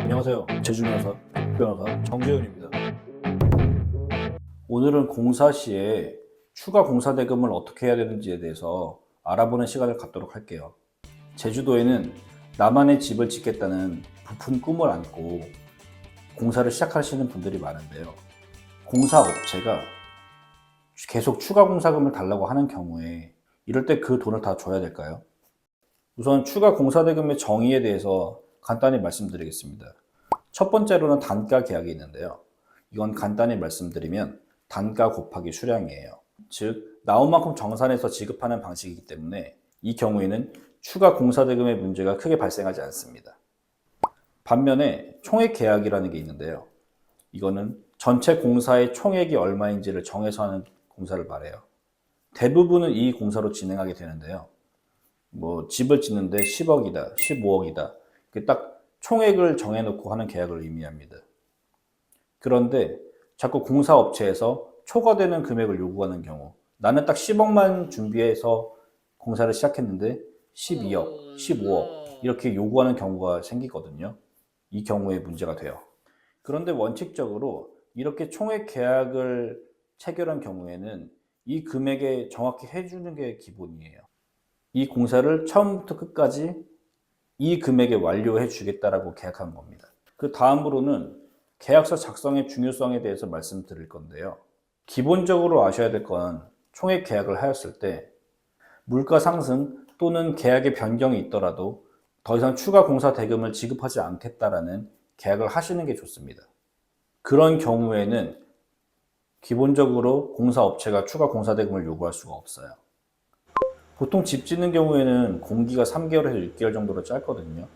안녕하세요. 제주변호사, 변호사 정재훈입니다. 오늘은 공사 시에 추가 공사 대금을 어떻게 해야 되는지에 대해서 알아보는 시간을 갖도록 할게요. 제주도에는 나만의 집을 짓겠다는 부푼 꿈을 안고 공사를 시작하시는 분들이 많은데요. 공사업체가 계속 추가 공사금을 달라고 하는 경우에 이럴 때 그 돈을 다 줘야 될까요? 우선 추가 공사 대금의 정의에 대해서 간단히 말씀드리겠습니다. 첫 번째로는 단가 계약이 있는데요. 이건 간단히 말씀드리면 단가 곱하기 수량이에요. 즉 나온 만큼 정산해서 지급하는 방식이기 때문에 이 경우에는 추가 공사 대금의 문제가 크게 발생하지 않습니다. 반면에 총액 계약이라는 게 있는데요. 이거는 전체 공사의 총액이 얼마인지를 정해서 하는 공사를 말해요. 대부분은 이 공사로 진행하게 되는데요. 집을 짓는데 10억이다, 15억이다. 딱 총액을 정해놓고 하는 계약을 의미합니다. 그런데 자꾸 공사업체에서 초과되는 금액을 요구하는 경우, 나는 딱 10억만 준비해서 공사를 시작했는데 12억, 15억 이렇게 요구하는 경우가 생기거든요. 이 경우에 문제가 돼요. 그런데 원칙적으로 이렇게 총액 계약을 체결한 경우에는 이 금액에 정확히 해주는 게 기본이에요. 이 공사를 처음부터 끝까지 이 금액에 완료해 주겠다라고 계약한 겁니다. 그 다음으로는 계약서 작성의 중요성에 대해서 말씀드릴 건데요. 기본적으로 아셔야 될 건 총액 계약을 하였을 때 물가 상승 또는 계약의 변경이 있더라도 더 이상 추가 공사 대금을 지급하지 않겠다라는 계약을 하시는 게 좋습니다. 그런 경우에는 기본적으로 공사업체가 추가 공사 대금을 요구할 수가 없어요. 보통 집 짓는 경우에는 공기가 3개월에서 6개월 정도로 짧거든요.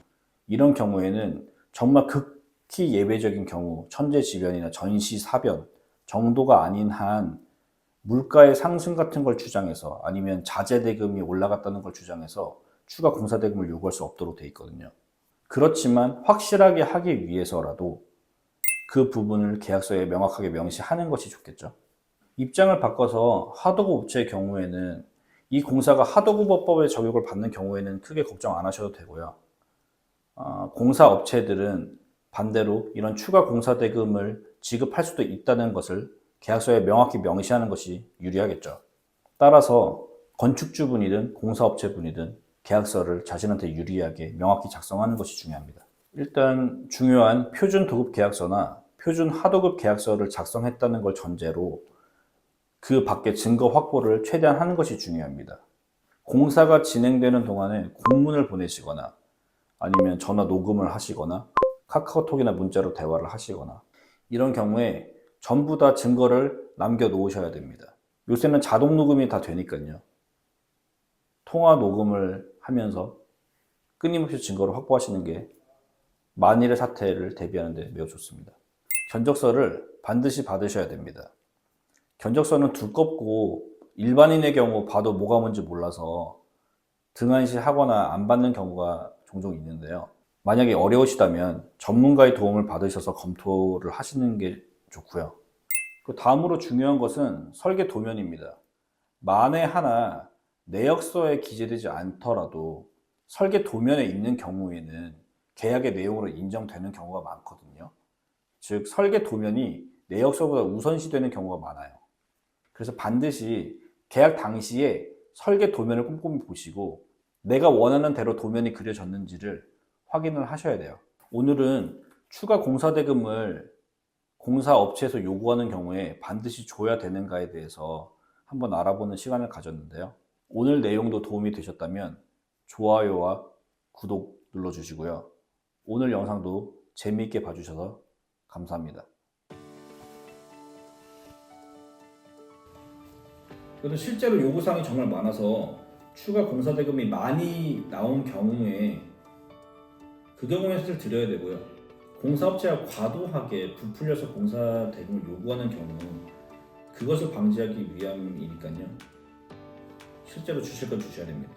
이런 경우에는 정말 극히 예외적인 경우, 천재지변이나 전시사변 정도가 아닌 한 물가의 상승 같은 걸 주장해서 아니면 자재대금이 올라갔다는 걸 주장해서 추가 공사대금을 요구할 수 없도록 되어 있거든요. 그렇지만 확실하게 하기 위해서라도 그 부분을 계약서에 명확하게 명시하는 것이 좋겠죠. 입장을 바꿔서 하도급 업체의 경우에는 이 공사가 하도급업법의 적용을 받는 경우에는 크게 걱정 안 하셔도 되고요. 공사업체들은 반대로 이런 추가 공사대금을 지급할 수도 있다는 것을 계약서에 명확히 명시하는 것이 유리하겠죠. 따라서 건축주분이든 공사업체분이든 계약서를 자신한테 유리하게 명확히 작성하는 것이 중요합니다. 일단 중요한 표준 도급 계약서나 표준 하도급 계약서를 작성했다는 걸 전제로 그 밖에 증거 확보를 최대한 하는 것이 중요합니다. 공사가 진행되는 동안에 공문을 보내시거나 아니면 전화 녹음을 하시거나 카카오톡이나 문자로 대화를 하시거나 이런 경우에 전부 다 증거를 남겨 놓으셔야 됩니다. 요새는 자동 녹음이 다 되니까요. 통화 녹음을 하면서 끊임없이 증거를 확보하시는 게 만일의 사태를 대비하는 데 매우 좋습니다. 견적서를 반드시 받으셔야 됩니다. 견적서는 두껍고 일반인의 경우 봐도 뭐가 뭔지 몰라서 등한시 하거나 안 받는 경우가 종종 있는데요. 만약에 어려우시다면 전문가의 도움을 받으셔서 검토를 하시는 게 좋고요. 그 다음으로 중요한 것은 설계 도면입니다. 만에 하나 내역서에 기재되지 않더라도 설계 도면에 있는 경우에는 계약의 내용으로 인정되는 경우가 많거든요. 즉 설계 도면이 내역서보다 우선시되는 경우가 많아요. 그래서 반드시 계약 당시에 설계 도면을 꼼꼼히 보시고 내가 원하는 대로 도면이 그려졌는지를 확인을 하셔야 돼요. 오늘은 추가 공사대금을 공사업체에서 요구하는 경우에 반드시 줘야 되는가에 대해서 한번 알아보는 시간을 가졌는데요. 오늘 내용도 도움이 되셨다면 좋아요와 구독 눌러주시고요. 오늘 영상도 재미있게 봐주셔서 감사합니다. 그래도 실제로 요구사항이 정말 많아서 추가 공사대금이 많이 나온 경우에 그 경우에 사실 드려야 되고요. 공사업체가 과도하게 부풀려서 공사대금을 요구하는 경우 그것을 방지하기 위함이니까요. 실제로 주실 건 주셔야 됩니다.